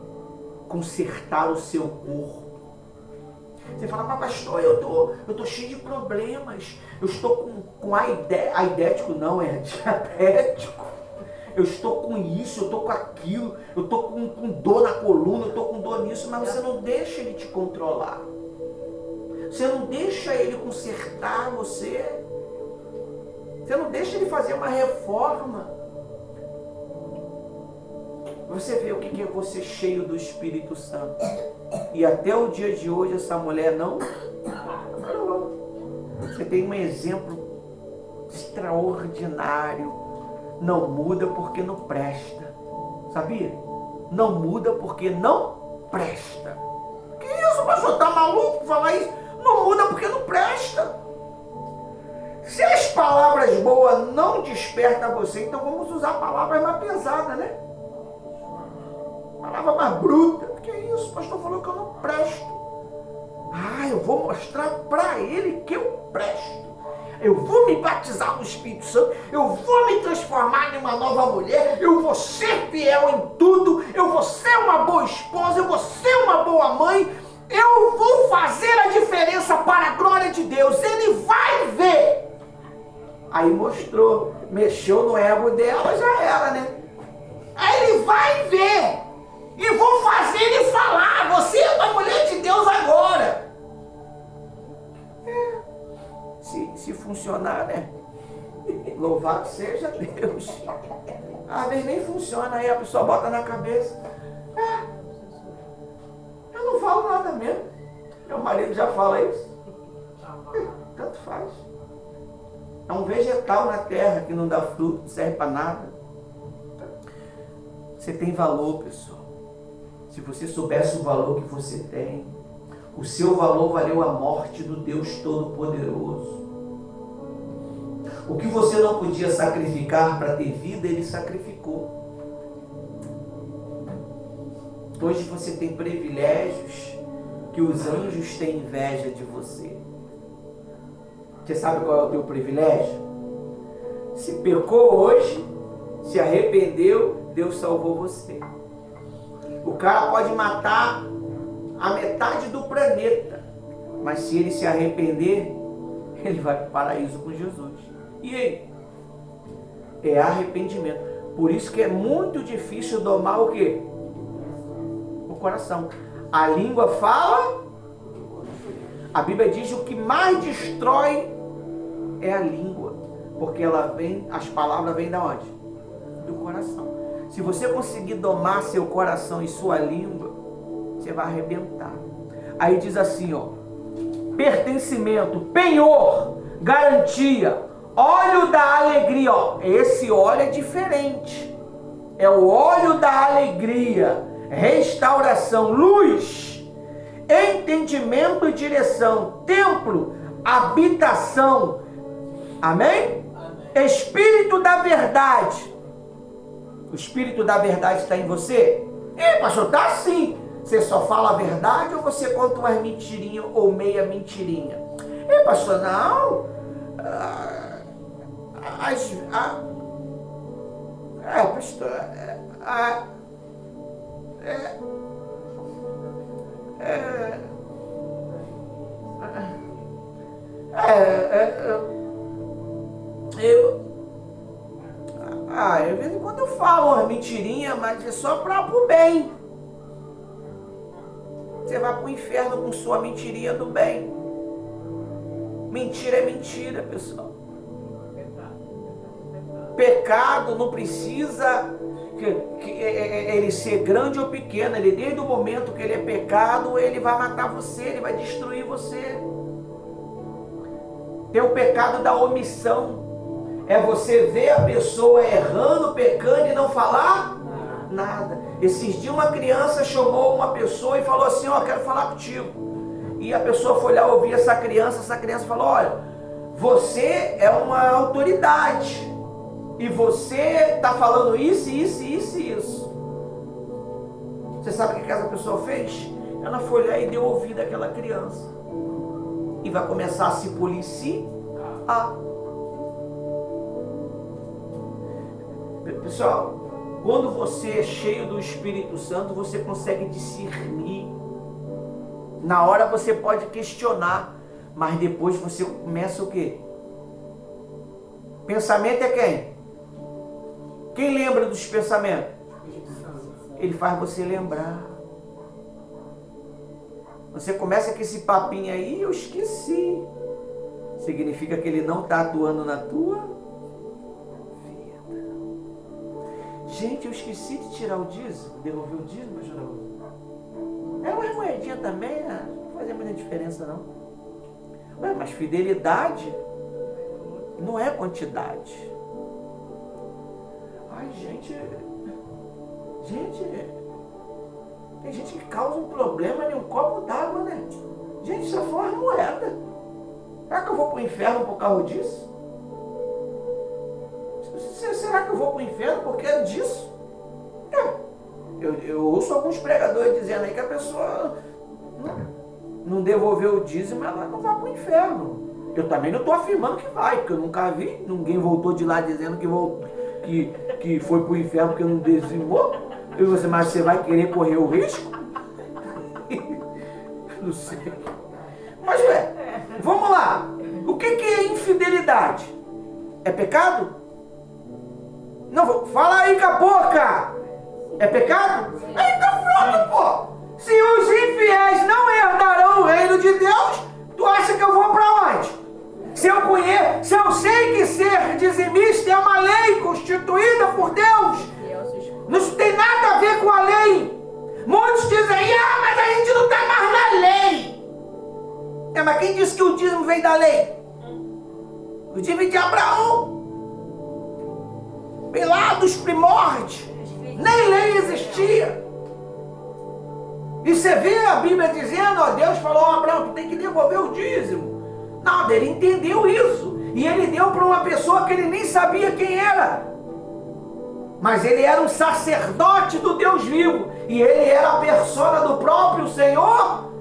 consertar o seu corpo. Você fala, pastor, eu tô cheio de problemas, eu estou com aidético, não, é diabético. Eu estou com isso, eu estou com aquilo, eu estou com dor na coluna, eu estou com dor nisso, mas você não deixa ele te controlar. Você não deixa ele consertar você. Você não deixa ele fazer uma reforma. Você vê o que é você cheio do Espírito Santo. E até o dia de hoje essa mulher não. Você tem um exemplo extraordinário. Não muda porque não presta. Sabia? Não muda porque não presta. Que isso, pastor? Tá maluco falar isso? Não muda porque não presta. Se as palavras boas não despertam você, então vamos usar palavras mais pesadas, né? Palavra mais bruta. Que isso, o pastor falou que eu não presto. Eu vou mostrar para ele que eu presto. Eu vou me batizar no Espírito Santo, eu vou me transformar em uma nova mulher, eu vou ser fiel em tudo, eu vou ser uma boa esposa, eu vou ser uma boa mãe, eu vou fazer a diferença para a glória de Deus, ele vai ver. Aí mostrou, mexeu no ego dela, já era, né? Aí ele vai ver, e vou fazer ele falar, você é uma mulher de Deus agora. Se funcionar, né? Louvado seja Deus. Às vezes nem funciona, aí a pessoa bota na cabeça. Eu não falo nada mesmo. Meu marido já fala isso. Tanto faz. É um vegetal na terra que não dá fruto, não serve para nada. Você tem valor, pessoal. Se você soubesse o valor que você tem, o seu valor valeu a morte do Deus Todo-Poderoso. O que você não podia sacrificar para ter vida, ele sacrificou. Hoje você tem privilégios que os anjos têm inveja de você. Você sabe qual é o teu privilégio? Se pecou hoje, se arrependeu, Deus salvou você. O cara pode matar a metade do planeta, mas se ele se arrepender, ele vai para o paraíso com Jesus. E aí? É arrependimento. Por isso que é muito difícil domar o quê? O coração. A língua fala, a Bíblia diz que o que mais destrói é a língua, porque ela vem, as palavras vêm da onde? Do coração. Se você conseguir domar seu coração e sua língua, você vai arrebentar. Aí diz assim, ó: pertencimento, penhor, garantia, óleo da alegria. Ó, esse óleo é diferente. É o óleo da alegria, restauração, luz, entendimento e direção, templo, habitação. Amém? Amém. Espírito da verdade. O Espírito da verdade está em você? Ei, pastor, está assim. Você só fala a verdade ou você conta umas mentirinhas ou meia mentirinha? Ei, pastor, não. Pastor, de vez em quando eu falo uma mentirinha, mas é só para o bem. Você vai para o inferno com sua mentirinha do bem. Mentira é mentira, pessoal. Pecado não precisa que ele ser grande ou pequeno. Ele, desde o momento que ele é pecado, ele vai matar você, ele vai destruir você. Tem o pecado da omissão. É você ver a pessoa errando, pecando e não falar nada. Esses dias uma criança chamou uma pessoa e falou assim: ó, quero falar contigo. E a pessoa foi lá ouvir essa criança falou: olha, você é uma autoridade. E você está falando isso, isso, isso e isso. Você sabe o que essa pessoa fez? Ela foi lá e deu ouvido àquela criança. E vai começar a se policiar. Pessoal, quando você é cheio do Espírito Santo, você consegue discernir. Na hora você pode questionar, mas depois você começa o quê? Pensamento é quem? Quem lembra dos pensamentos? Ele faz você lembrar. Você começa com esse papinho aí, eu esqueci. Significa que ele não está atuando na tua vida. Gente, eu esqueci de tirar o dízimo, devolver o dízimo, ajudar o... É umas moedinhas também, não fazia muita diferença não. Ué, mas fidelidade não é quantidade. Ai, gente, tem gente que causa um problema em um copo d'água, né? Gente, isso foi uma moeda. Será que eu vou para o inferno por causa disso? Será que eu vou para o inferno por causa disso? Eu ouço alguns pregadores dizendo aí que a pessoa não devolveu o dízimo, ela não vai para o inferno. Eu também não estou afirmando que vai, porque eu nunca vi, ninguém voltou de lá dizendo que foi para o inferno porque não dizimou. Mas você vai querer correr o risco? Não sei. Mas vamos lá. O que é infidelidade? É pecado? Não, fala aí com a boca. É pecado? Então pronto, pô. Se os infiéis não herdarão o reino de Deus, tu acha que eu vou para onde? Se eu sei que ser dizimista é uma lei constituída por Deus, não tem nada a ver com a lei. Muitos dizem, mas a gente não está mais na lei. Mas quem disse que o dízimo vem da lei? O dízimo de Abraão. Vem lá dos primórdios. Nem lei existia. E você vê a Bíblia dizendo, Deus falou, Abraão, tu tem que devolver o dízimo. Não, ele entendeu isso. E ele deu para uma pessoa que ele nem sabia quem era. mas ele era um sacerdote do Deus vivo. E ele era a persona do próprio Senhor.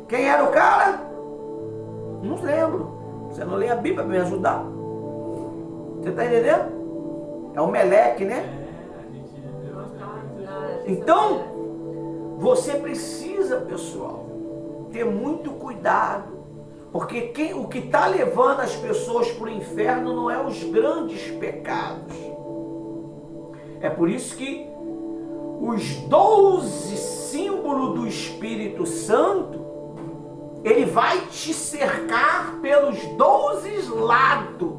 Quem era o cara? Não lembro. Você não lê a Bíblia para me ajudar? Você está entendendo? É o Meleque, né? Então, você precisa, pessoal, ter muito cuidado. Porque o que está levando as pessoas para o inferno não é os grandes pecados. É por isso que os 12 símbolos do Espírito Santo, ele vai te cercar pelos 12 lados.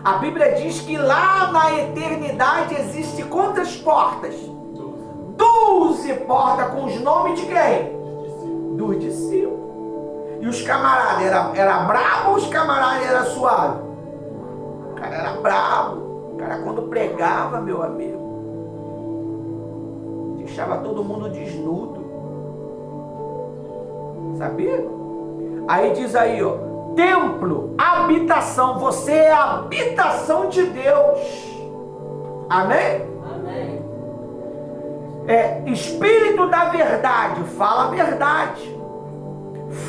A Bíblia diz que lá na eternidade existe quantas portas? 12 portas com os nomes de quem? Dos discípulos. E os camaradas, era brabo ou os camaradas eram suaves? O cara era brabo. O cara quando pregava, meu amigo, deixava todo mundo desnudo. Sabia? Aí diz aí, ó, templo, habitação. Você é a habitação de Deus. Amém? Amém. Espírito da verdade, fala a verdade.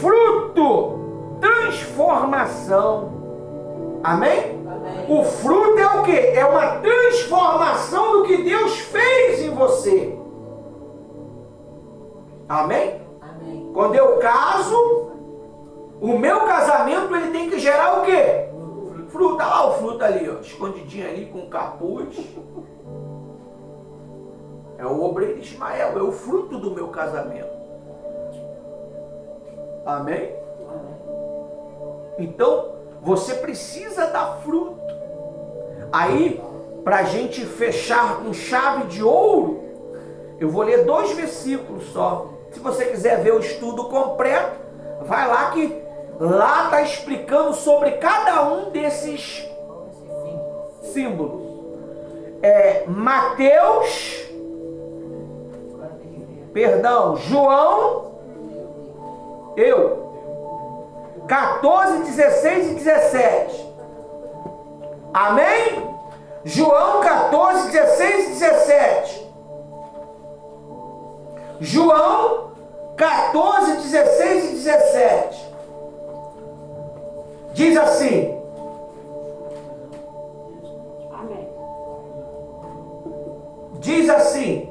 Fruto, transformação. Amém? Amém. O fruto é o quê? É uma transformação do que Deus fez em você. Amém? Amém. Quando eu caso, o meu casamento ele tem que gerar o quê? Fruto. Olha lá o fruto ali, ó, escondidinho ali com capuz. É o obreiro de Ismael, é o fruto do meu casamento. Amém? Então, você precisa dar fruto. Aí, para a gente fechar com chave de ouro, eu vou ler 2 versículos só. Se você quiser ver o estudo completo, vai lá que lá está explicando sobre cada um desses símbolos. João, 14, 16 e 17. Amém? João 14, 16 e 17. João 14, 16 e 17. Diz assim. Amém. Diz assim.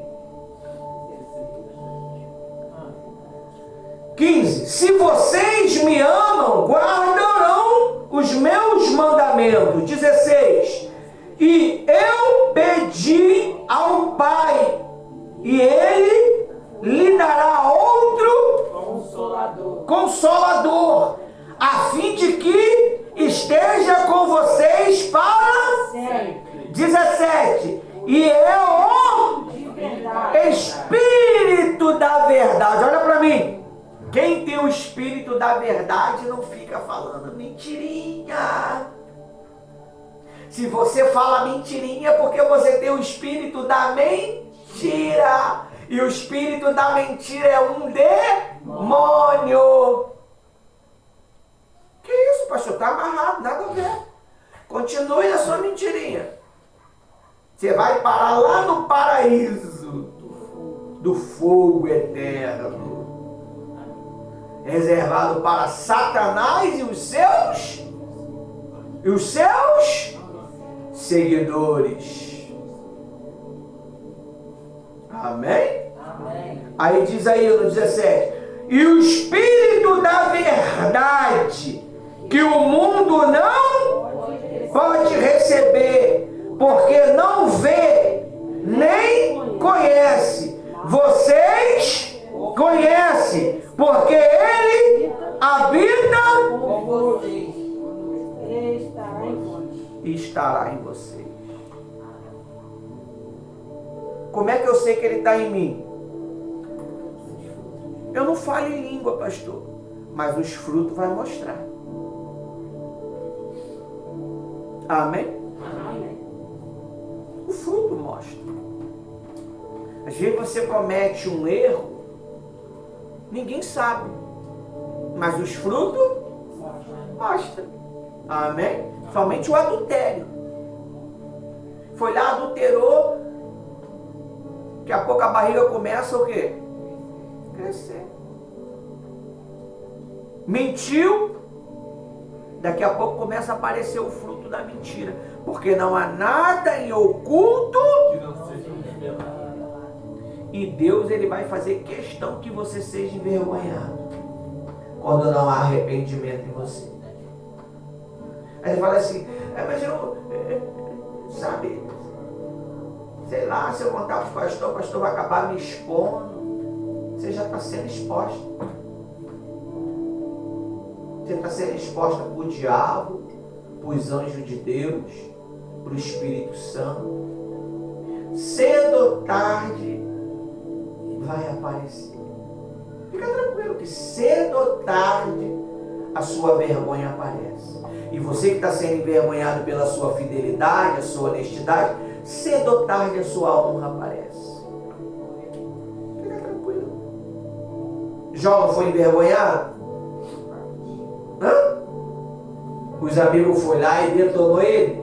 15. Se vocês me amam, guardarão os meus mandamentos. 16. E eu pedi ao Pai, e Ele lhe dará outro Consolador, a fim de que esteja com vocês para Sempre. 17. E é o Espírito da verdade. Olha para mim. Quem tem o Espírito da verdade não fica falando mentirinha. Se você fala mentirinha é porque você tem o Espírito da mentira. E o Espírito da mentira é um demônio. Que isso, pastor? Está amarrado, nada a ver. Continue a sua mentirinha. Você vai parar lá no paraíso do fogo eterno, reservado para Satanás e os seus seguidores. Amém? Amém. Aí diz aí no 17: e o Espírito da verdade, que o mundo não pode receber, porque não vê, nem conhece. Vocês conhecem, porque Ele habita e estará em vocês. Como é que eu sei que Ele está em mim? Eu não falo em língua, pastor, mas os frutos vai mostrar. Amém? Amém. O fruto mostra. Às vezes você comete um erro, ninguém sabe, mas os frutos mostram. Amém? Somente o adultério. foi lá, adulterou. Daqui a pouco a barriga começa o quê? Crescer. Mentiu, daqui a pouco começa a aparecer o fruto da mentira. Porque não há nada em oculto Que não seja revelado. e Deus ele vai fazer questão que você seja envergonhado quando não há arrependimento em você. Aí ele fala assim, mas eu, sabe, sei lá, se eu contar para o pastor vai acabar me expondo. Você já está sendo exposta. Você está sendo exposta para o diabo, para os anjos de Deus, para o Espírito Santo. Cedo ou tarde vai aparecer. Fica tranquilo que cedo ou tarde a sua vergonha aparece. E você que está sendo envergonhado pela sua fidelidade, a sua honestidade, cedo ou tarde a sua honra aparece. Fica tranquilo. Jó não foi envergonhado? Os amigos foram lá e detonou ele.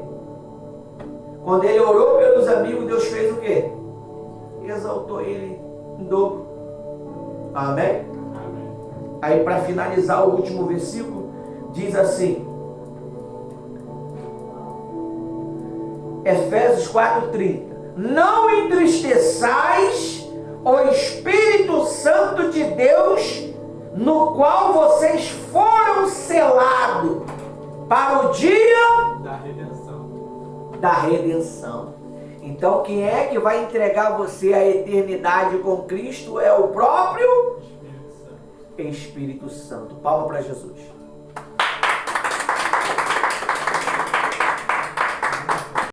Quando ele orou pelos amigos, Deus fez o quê? Exaltou ele em dobro. Amém? Aí para finalizar o último versículo, diz assim, Efésios 4:30, não entristeçais o Espírito Santo de Deus, no qual vocês foram selados para o dia da redenção. Então quem é que vai entregar você à eternidade com Cristo? É o próprio Espírito Santo. Palma para Jesus.